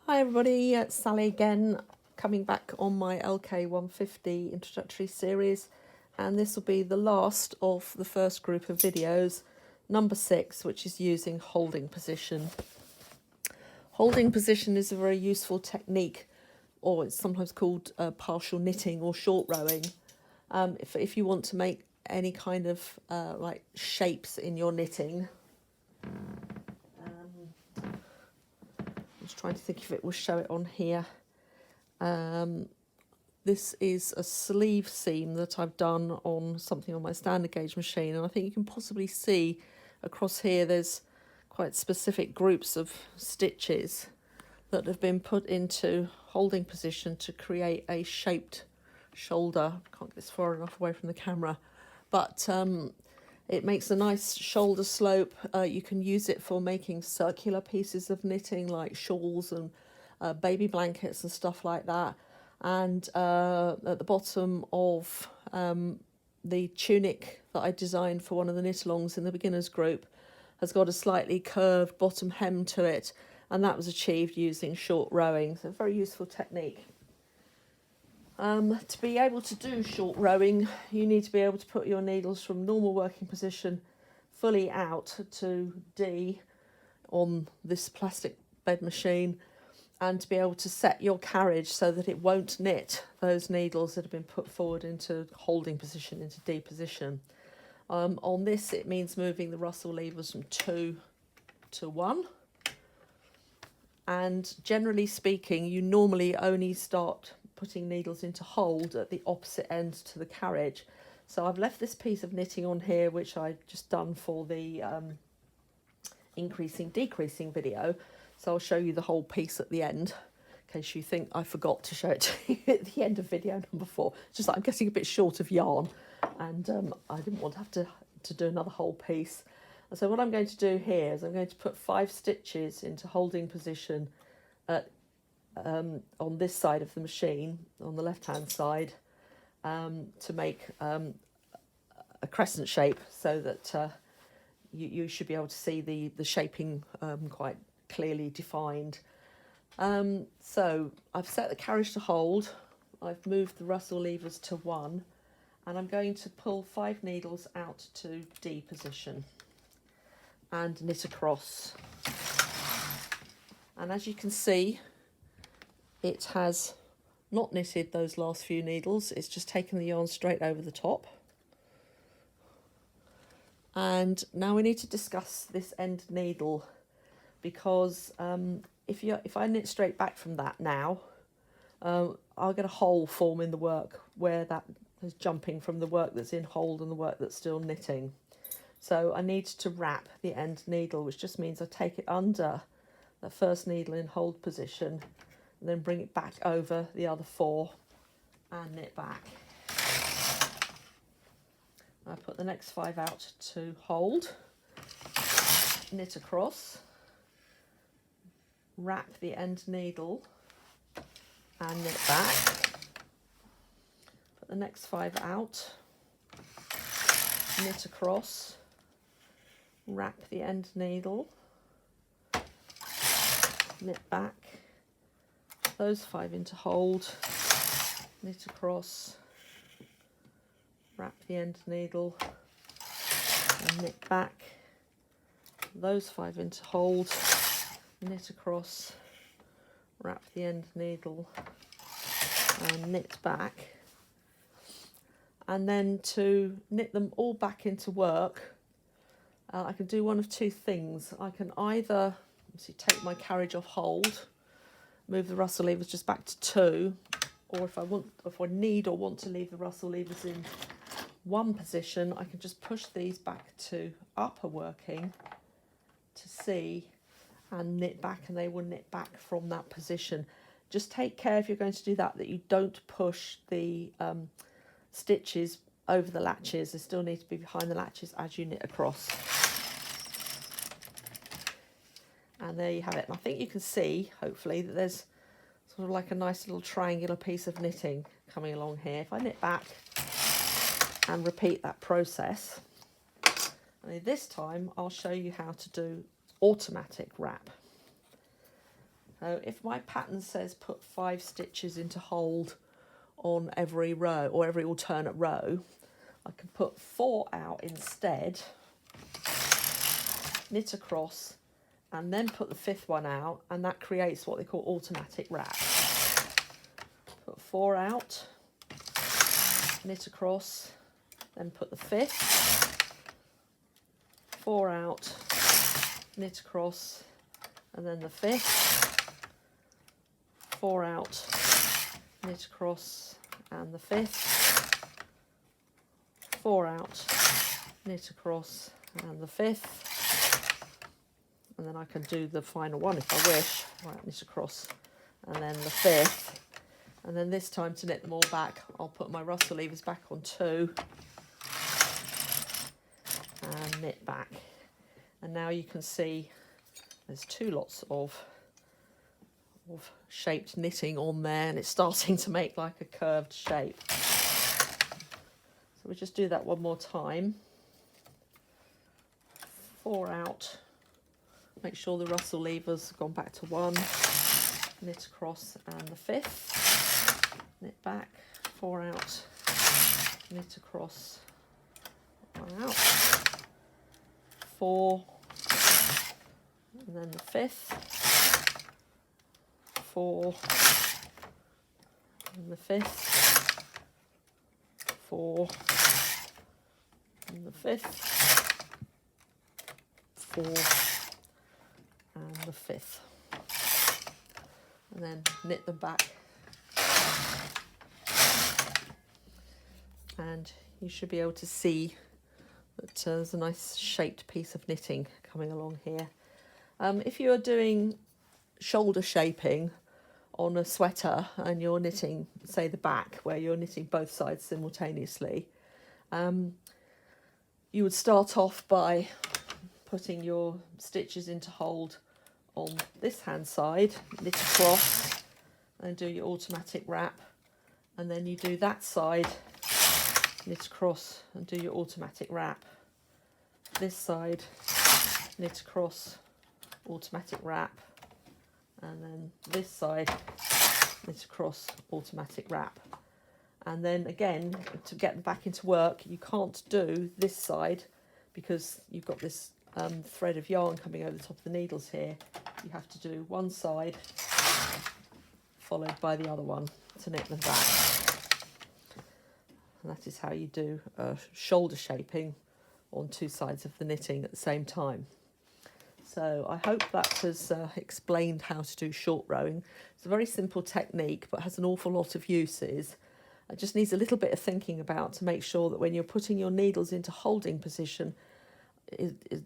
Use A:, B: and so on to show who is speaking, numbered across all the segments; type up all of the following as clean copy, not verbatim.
A: Hi everybody, it's Sally again, coming back on my LK150 introductory series, and this will be the last of the first group of videos, number 6, which is using holding position. Holding position is a very useful technique, or it's sometimes called partial knitting or short rowing. If you want to make any kind of like shapes in your knitting. Just trying to think if it will show it on here. This is a sleeve seam that I've done on something on my standard gauge machine, and I think you can possibly see across here there's quite specific groups of stitches that have been put into holding position to create a shaped shoulder. Can't get this far enough away from the camera, but it makes a nice shoulder slope. You can use it for making circular pieces of knitting like shawls and baby blankets and stuff like that. And at the bottom of the tunic that I designed for one of the knit-alongs in the beginners group has got a slightly curved bottom hem to it, and that was achieved using short rowing. So a very useful technique. To be able to do short rowing, you need to be able to put your needles from normal working position fully out to D on this plastic bed machine, and to be able to set your carriage so that it won't knit those needles that have been put forward into holding position, into D position. On this, it means moving the Russell levers from 2 to 1. And generally speaking, you normally only start putting needles into hold at the opposite end to the carriage. So I've left this piece of knitting on here, which I've just done for the increasing decreasing video, so I'll show you the whole piece at the end in case you think I forgot to show it to you at the end of video number 4. It's just that I'm getting a bit short of yarn, and I didn't want to have to do another whole piece. And so what I'm going to do here is I'm going to put 5 stitches into holding position at on this side of the machine, on the left hand side, to make a crescent shape, so that you should be able to see the shaping quite clearly defined. So I've set the carriage to hold, I've moved the Russell levers to 1, and I'm going to pull 5 needles out to D position and knit across. And as you can see, it has not knitted those last few needles, it's just taken the yarn straight over the top. And now we need to discuss this end needle, because if I knit straight back from that now, I'll get a hole form in the work where that is jumping from the work that's in hold and the work that's still knitting. So I need to wrap the end needle, which just means I take it under the first needle in hold position and then bring it back over the other 4 and knit back. I put the next 5 out to hold, knit across, wrap the end needle and knit back, put the next 5 out, knit across, wrap the end needle, knit back, those 5 into hold, knit across, wrap the end needle and knit back, those 5 into hold, knit across, wrap the end needle and knit back. And then to knit them all back into work, I can do one of 2 things. I can either take my carriage off hold, move the Russell levers just back to 2, or if I need or want to leave the Russell levers in 1 position, I can just push these back to upper working to C and knit back, and they will knit back from that position. Just take care, if you're going to do that, that you don't push the stitches over the latches. They still need to be behind the latches as you knit across. And there you have it. And I think you can see, hopefully, that there's sort of like a nice little triangular piece of knitting coming along here. If I knit back and repeat that process, and this time I'll show you how to do automatic wrap. So if my pattern says put 5 stitches into hold on every row or every alternate row, I can put 4 out instead, knit across, and then put the 5th one out, and that creates what they call automatic wrap. Put 4 out, knit across, then put the 5th, 4 out, knit across, and then the 5th, 4 out, knit across, and the 5th, 4 out, knit across, and the 5th, and then I can do the final one if I wish. Right, knit across, and then the 5th, and then this time to knit them all back, I'll put my rustle levers back on 2 and knit back. And now you can see there's 2 lots of shaped knitting on there, and it's starting to make like a curved shape. So we'll just do that one more time. 4 out, make sure the rustle levers have gone back to 1, knit across, and the 5th, knit back, 4 out, knit across, 1 out, 4, and then the 5th, 4, and the 5th, 4, and the 5th, 4, and the 5th, and then knit them back, and you should be able to see that there's a nice shaped piece of knitting coming along here. If you are doing shoulder shaping on a sweater and you're knitting, say, the back, where you're knitting both sides simultaneously, you would start off by putting your stitches into hold on this hand side, knit across, and do your automatic wrap, and then you do that side, knit across, and do your automatic wrap. This side, knit across, automatic wrap, and then this side, knit across, automatic wrap. And then again, to get them back into work, you can't do this side because you've got this thread of yarn coming over the top of the needles here. You have to do one side followed by the other one to knit them back. And that is how you do shoulder shaping on 2 sides of the knitting at the same time. So I hope that has explained how to do short rowing. It's a very simple technique, but has an awful lot of uses. It just needs a little bit of thinking about to make sure that when you're putting your needles into holding position, it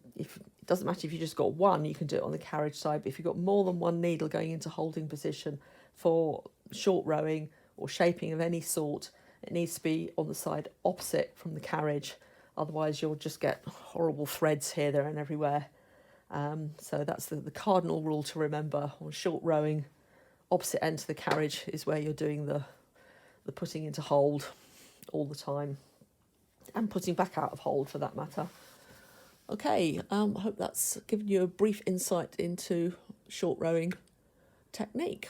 A: doesn't matter if you just got one, you can do it on the carriage side, but if you've got more than one needle going into holding position for short rowing or shaping of any sort, it needs to be on the side opposite from the carriage. Otherwise you'll just get horrible threads here, there and everywhere. So that's the cardinal rule to remember on short rowing. Opposite end to the carriage is where you're doing the putting into hold all the time, and putting back out of hold for that matter. Okay, I hope that's given you a brief insight into short rowing technique.